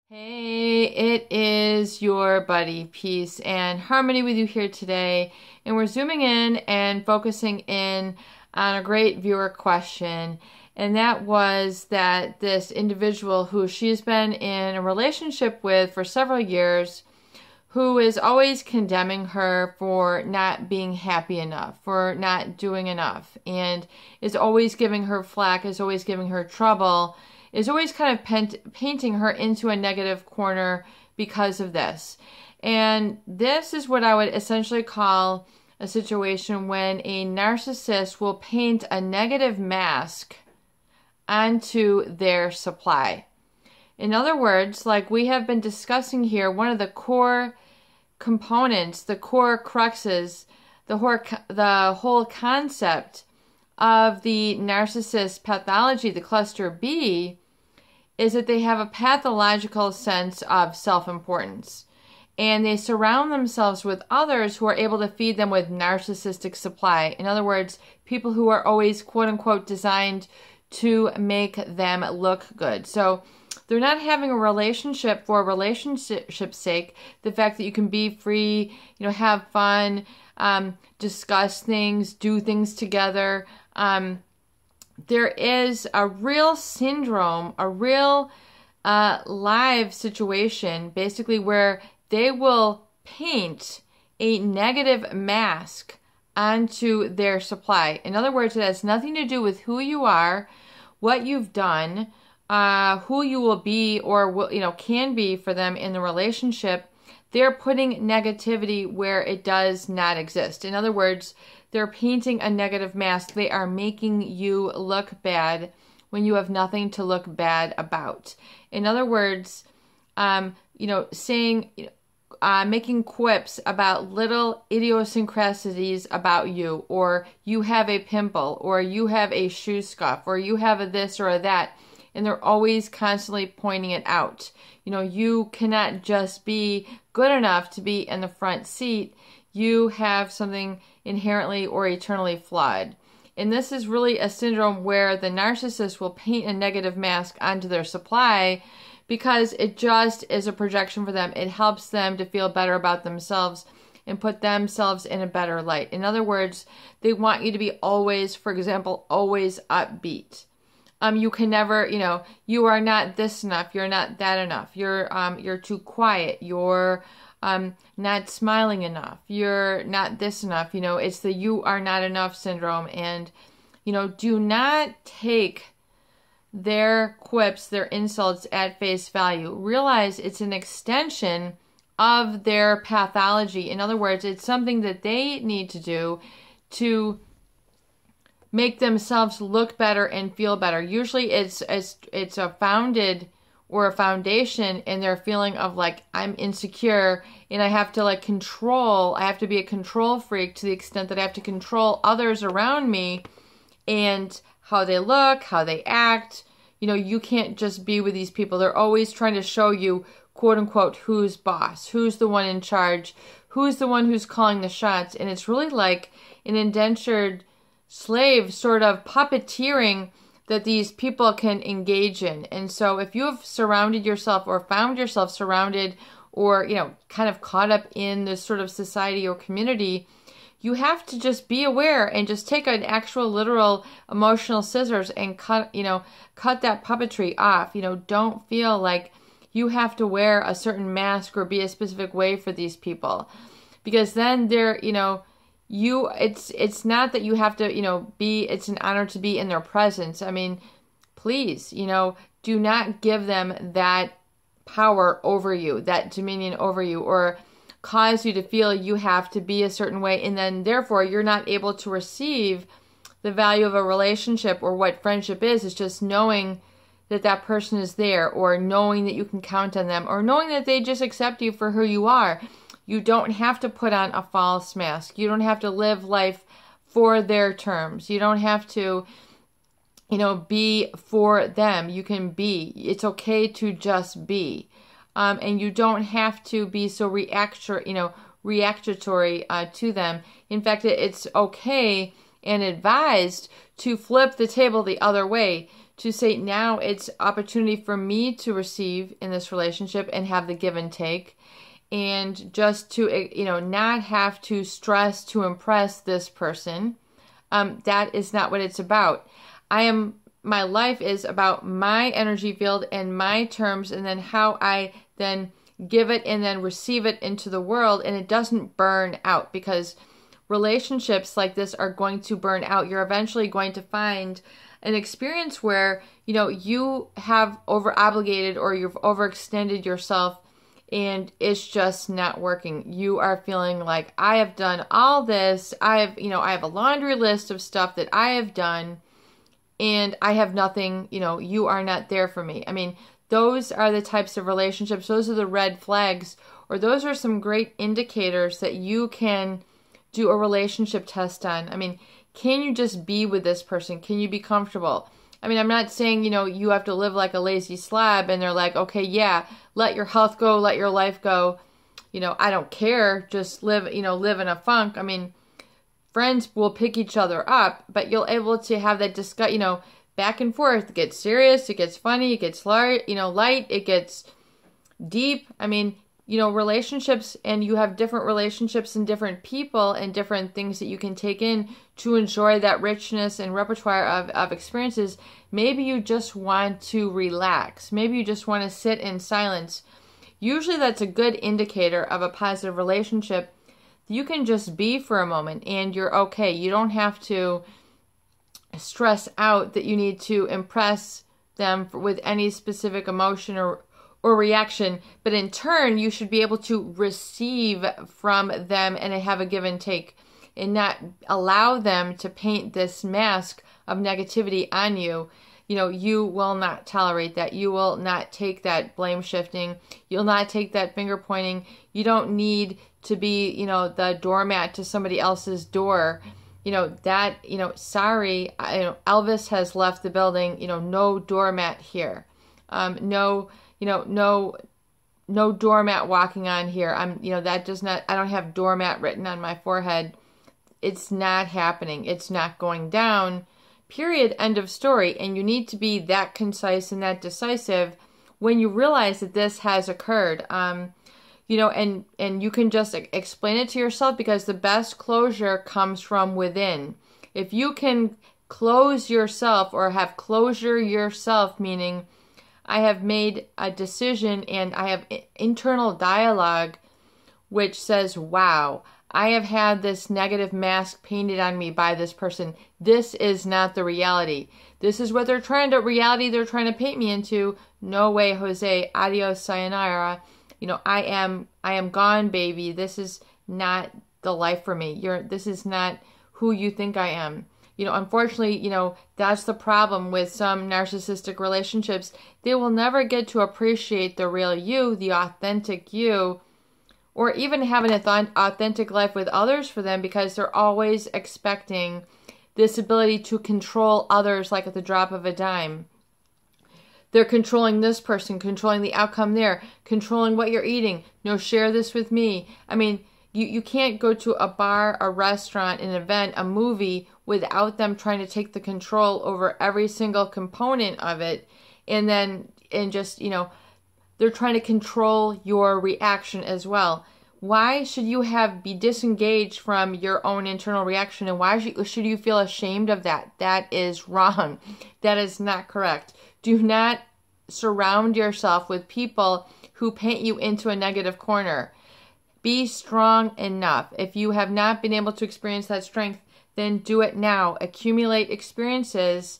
Hey, it is your buddy, Peace and Harmony with you here today, and we're zooming in and focusing in on a great viewer question, and that was that this individual who she's been in a relationship with for several years, who is always condemning her for not being happy enough, for not doing enough, and is always giving her flack, is always giving her trouble, is always kind of painting her into a negative corner because of this. And this is what I would essentially call a situation when a narcissist will paint a negative mask onto their supply. In other words, like we have been discussing here, one of the core components, the core cruxes, the whole concept of the narcissist pathology, the cluster B, is that they have a pathological sense of self-importance. And they surround themselves with others who are able to feed them with narcissistic supply. In other words, people who are always, quote-unquote, designed to make them look good. So they're not having a relationship for a relationship's sake. The fact that you can be free, have fun, discuss things, do things together. There is a real syndrome, a real live situation, basically, where they will paint a negative mask onto their supply. In other words, it has nothing to do with who you are, what you've done, who you will be or can be for them in the relationship. They're putting negativity where it does not exist. In other words, they're painting a negative mask. They are making you look bad when you have nothing to look bad about. In other words, making quips about little idiosyncrasies about you, or you have a pimple, or you have a shoe scuff, or you have a this or a that. And they're always constantly pointing it out. You cannot just be good enough to be in the front seat. You have something inherently or eternally flawed. And this is really a syndrome where the narcissist will paint a negative mask onto their supply because it just is a projection for them. It helps them to feel better about themselves and put themselves in a better light. In other words, they want you to be always, for example, always upbeat. You can never, you are not this enough. You're not that enough. You're too quiet. You're not smiling enough. You're not this enough. It's the you are not enough syndrome. And, do not take their quips, their insults at face value. Realize it's an extension of their pathology. In other words, it's something that they need to do to make themselves look better and feel better. Usually it's a foundation in their feeling of like, I'm insecure and I have to control. I have to be a control freak to the extent that I have to control others around me and how they look, how they act. You can't just be with these people. They're always trying to show you, quote unquote, who's boss, who's the one in charge, who's the one who's calling the shots. And it's really like an indentured slave sort of puppeteering that these people can engage in. And so if you have surrounded yourself or found yourself surrounded or, kind of caught up in this sort of society or community, you have to just be aware and just take an actual literal emotional scissors and cut that puppetry off. Don't feel like you have to wear a certain mask or be a specific way for these people, because then they're, it's not that you have to, it's an honor to be in their presence. I mean, please, do not give them that power over you, that dominion over you, or cause you to feel you have to be a certain way. And then therefore you're not able to receive the value of a relationship or what friendship is. It's just knowing that that person is there, or knowing that you can count on them, or knowing that they just accept you for who you are. You don't have to put on a false mask. You don't have to live life for their terms. You don't have to, be for them. You can be. It's okay to just be. And you don't have to be so reactory to them. In fact, it's okay and advised to flip the table the other way, to say now it's opportunity for me to receive in this relationship and have the give and take, and just to, not have to stress to impress this person. That is not what it's about. My life is about my energy field and my terms, and then how I then give it and then receive it into the world, and it doesn't burn out, because relationships like this are going to burn out. You're eventually going to find an experience where, you have over obligated or you've overextended yourself and it's just not working. You are feeling like, I have done all this. I have a laundry list of stuff that I have done and I have nothing, you are not there for me. I mean, those are the types of relationships. Those are the red flags, or those are some great indicators that you can do a relationship test on. I mean, can you just be with this person? Can you be comfortable? I mean, I'm not saying, you have to live like a lazy slab and they're like, okay, yeah, let your health go, let your life go. I don't care. Just live in a funk. I mean, friends will pick each other up, but you'll able to have that discussion, back and forth. It gets serious, it gets funny, it gets light, it gets deep. I mean, relationships, and you have different relationships and different people and different things that you can take in to enjoy that richness and repertoire of experiences. Maybe you just want to relax. Maybe you just want to sit in silence. Usually that's a good indicator of a positive relationship. You can just be for a moment and you're okay. You don't have to stress out that you need to impress them with any specific emotion or reaction, but in turn, you should be able to receive from them and have a give and take, and not allow them to paint this mask of negativity on you. You will not tolerate that. You will not take that blame shifting. You'll not take that finger pointing. You don't need to be, the doormat to somebody else's door. Sorry, Elvis has left the building, no doormat here. No doormat walking on here. That does not, I don't have doormat written on my forehead. It's not happening. It's not going down. Period. End of story. And you need to be that concise and that decisive when you realize that this has occurred. And you can just explain it to yourself, because the best closure comes from within. If you can close yourself or have closure yourself, meaning I have made a decision and I have internal dialogue which says, wow, I have had this negative mask painted on me by this person. This is not the reality. This is what they're trying to paint me into. No way, Jose. Adios, sayonara. I am gone, baby. This is not the life for me. This is not who you think I am. Unfortunately, that's the problem with some narcissistic relationships. They will never get to appreciate the real you, the authentic you, or even have an authentic life with others for them, because they're always expecting this ability to control others like at the drop of a dime. They're controlling this person, controlling the outcome there, controlling what you're eating. No, share this with me. I mean, you can't go to a bar, a restaurant, an event, a movie without them trying to take the control over every single component of it. And just, they're trying to control your reaction as well. Why should you be disengaged from your own internal reaction? And why should you feel ashamed of that? That is wrong. That is not correct. Do not surround yourself with people who paint you into a negative corner. Be strong enough. If you have not been able to experience that strength, then do it now. Accumulate experiences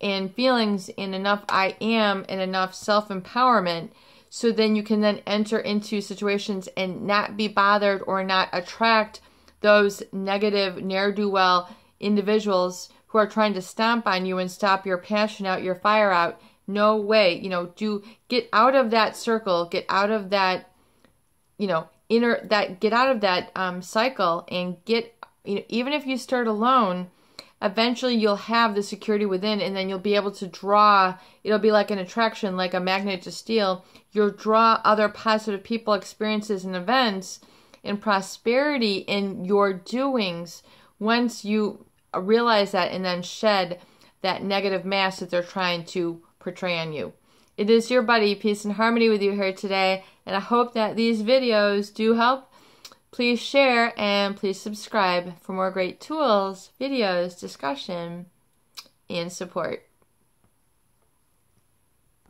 and feelings and enough I am and enough self-empowerment, so then you can then enter into situations and not be bothered or not attract those negative ne'er-do-well individuals who are trying to stomp on you and stop your passion out, your fire out. No way. Get out of that circle, get out of that, get out of that cycle, and even if you start alone, eventually you'll have the security within, and then you'll be able to draw. It'll be like an attraction, like a magnet to steel. You'll draw other positive people, experiences, and events, and prosperity in your doings once you realize that, and then shed that negative mask that they're trying to portray on you. It is your buddy, Peace and Harmony, with you here today, and I hope that these videos do help. Please share and please subscribe for more great tools, videos, discussion, and support.